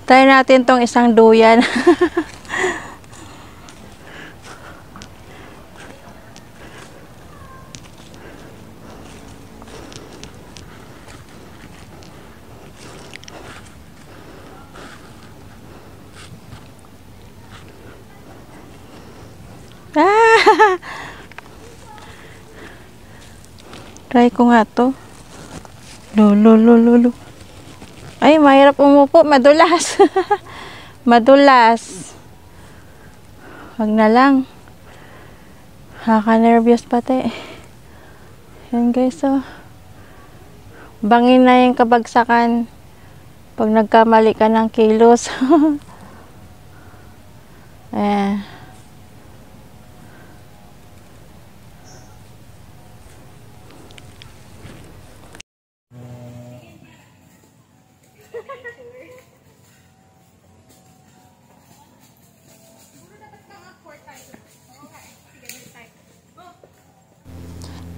Try natin tong isang duyan. Try ko nga to. Lolo. Ay, mahirap umupo. Madulas. Madulas. Wag na lang. Nakaka-nervyos pati. Yan guys, oh. Bangin na yung kabagsakan pag nagkamali ka ng kilos. Ayan.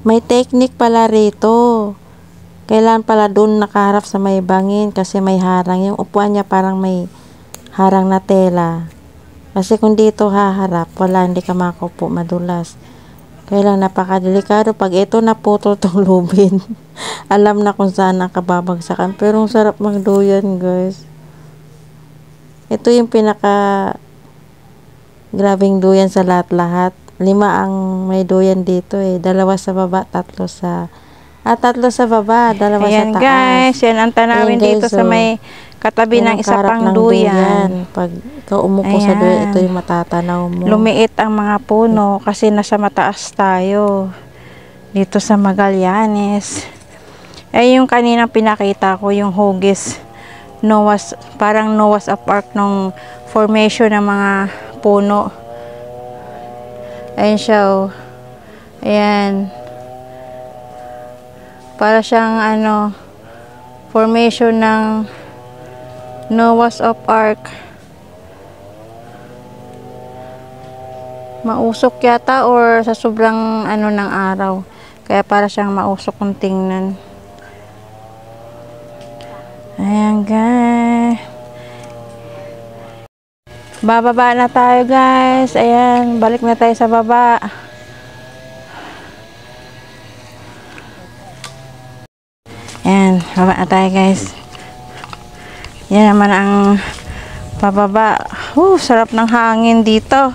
May technique pala rito. Kailan pala doon nakaharap sa may bangin kasi may harang. Yung upuan niya parang may harang na tela. Kasi kung dito haharap, wala, hindi ka makupo, madulas. Kailan napakadelikado. Pag ito naputol tong lubin, alam na kung saan ang kababagsakan. Pero ang sarap magduyan, guys. Ito yung pinaka grabing duyan sa lahat-lahat. 5 ang may duyan dito eh. 2 sa baba, 3 sa... tatlo sa baba, 2 Ayan, sa taas. guys, yan ang tanawin Ayan, guys, dito sa may katabi ng isa pang duyan. Pag ikaw umupo sa duyan, ito yung matatanaw mo. Lumiit ang mga puno kasi nasa mataas tayo. Dito sa Magallanes. Eh, yung kaninang pinakita ko, yung hugis. Parang Noah's Ark ng formation ng mga puno. Ayan siya, oh. Ayan. Para siyang formation ng Noah's Ark. Mausok yata or sa sobrang ng araw. Kaya para siyang mausok kung tingnan. Ayan, guys. Bababa na tayo, guys. Ayan, balik na tayo sa baba. Ayan, baba na tayo, guys. Yan naman ang pababa. Sarap ng hangin dito.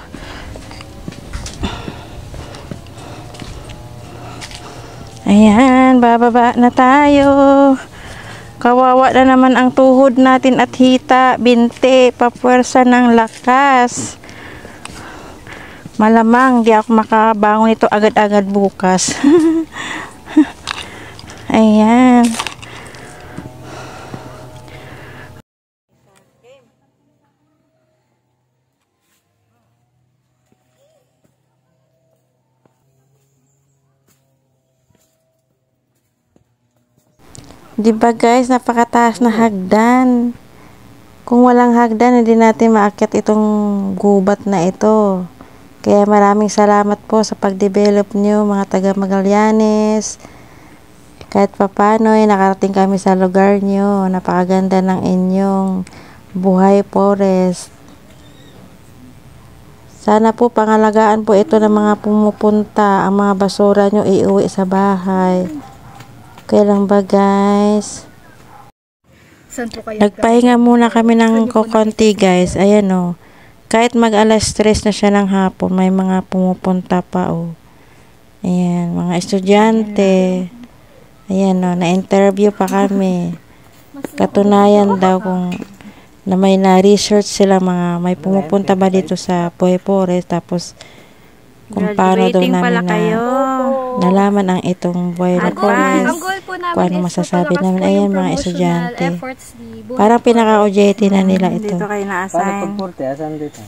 Ayan, bababa na tayo. Kawawa na naman ang tuhod natin at hita, binte, papuwersa ng lakas. Malamang di ako makabangon ito agad-agad bukas. Ayan. Diba guys, napakataas na hagdan. Kung walang hagdan, hindi natin maakyat itong gubat na ito. Kaya maraming salamat po sa pag-develop nyo, mga taga Magallanes. Kahit papano, nakarating kami sa lugar nyo. Napakaganda ng inyong Buhay Forest. Sana po pangalagaan po ito ng mga pumupunta. Ang mga basura nyo iuwi sa bahay. Okay lang ba, guys? Nagpahinga muna kami ng kokonti, guys. Ayan, oh. Kahit mag-alas 3 na siya ng hapon, may mga pumupunta pa, oh. Ayan, mga estudyante. Ayan o, na-interview pa kami. Katunayan daw kung na may na-research sila may pumupunta ba dito sa Buhay Forest, tapos kung paano daw namin nalaman ang itong Buhay Forest, Ang goal po namin kung ano is masasabi tutulakas namin. po Ayan, yung mga promotional estudyante. efforts ni Buhay Parang Forest. pinaka-OJT na nila ito. Dito kayo Paano na-assign. pag 40? Asan dito?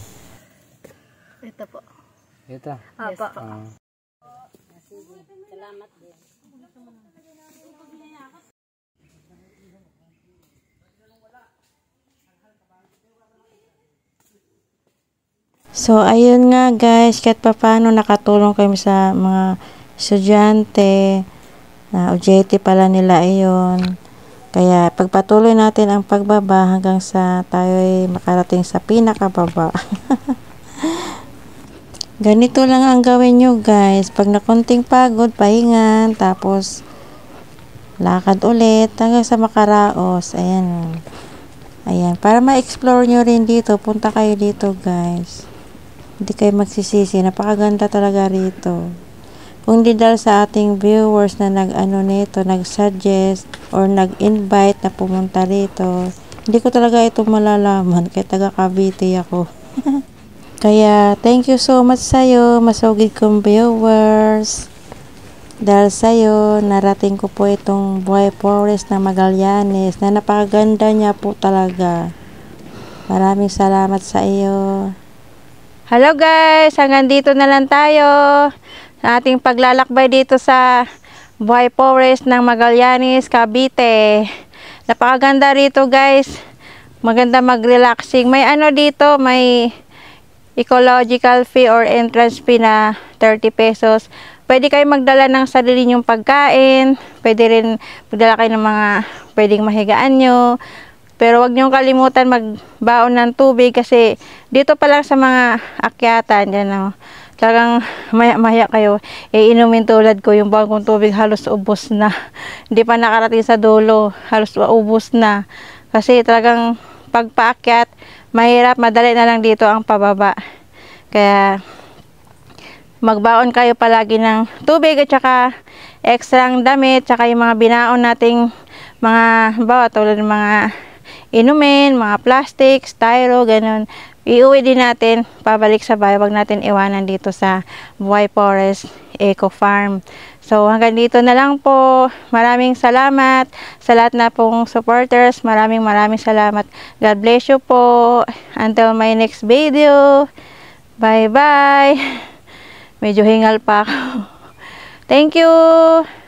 Ito po. Ito. Apa. So, ayun nga guys, kahit paano nakatulong kami sa mga estudyante, na OJT pala nila iyon. Kaya pagpatuloy natin ang pagbaba hanggang sa tayo ay makarating sa pinakababa. Ganito lang ang gawin nyo guys. Pag nakunting pagod, pahingan, tapos lakad ulit hanggang sa makaraos. Ayan. Ayan. Para ma-explore nyo rin dito, punta kayo dito guys. Hindi kayo magsisisi. Napakaganda talaga rito. Kung di dahil sa ating viewers na nag-suggest or nag-invite na pumunta rito, hindi ko talaga ito malalaman. Kaya taga Cavite ako. Kaya, thank you so much sa'yo, masugid kong viewers. Dahil sa'yo, narating ko po itong Buhay Forest ng Magallanes na napakaganda niya po talaga. Maraming salamat sa iyo. Hello guys, hanggang dito na lang tayo sa ating paglalakbay dito sa Buhay Forest ng Magallanes, Cavite. Napakaganda rito guys. Maganda mag-relaxing. May dito, may ecological fee or entrance fee na 30 pesos. Pwede kayo magdala ng sarili nyong pagkain. Pwede rin magdala kayo ng mga pwedeng mahigaan nyo. Pero wag nyo kalimutan magbaon ng tubig kasi dito pa lang sa mga akyatan, talagang maya kayo iinumin tulad ko. Yung baon kong tubig halos ubos na. Hindi pa nakarating sa dulo, halos ubos na. Kasi talagang pagpaakyat, mahirap, madali na lang dito ang pababa. Kaya magbaon kayo palagi ng tubig at saka ekstrang damit, saka yung mga binaon nating mga tulad ng mga inumin, mga plastic, styro, ganun. Iuwi din natin, pabalik sa bahay. Wag natin iwanan dito sa Buhay Forest Eco Farm. So, hanggang dito na lang po. Maraming salamat sa lahat na pong supporters. Maraming salamat. God bless you po. Until my next video. Bye-bye. Medyo hingal pa ako. Thank you.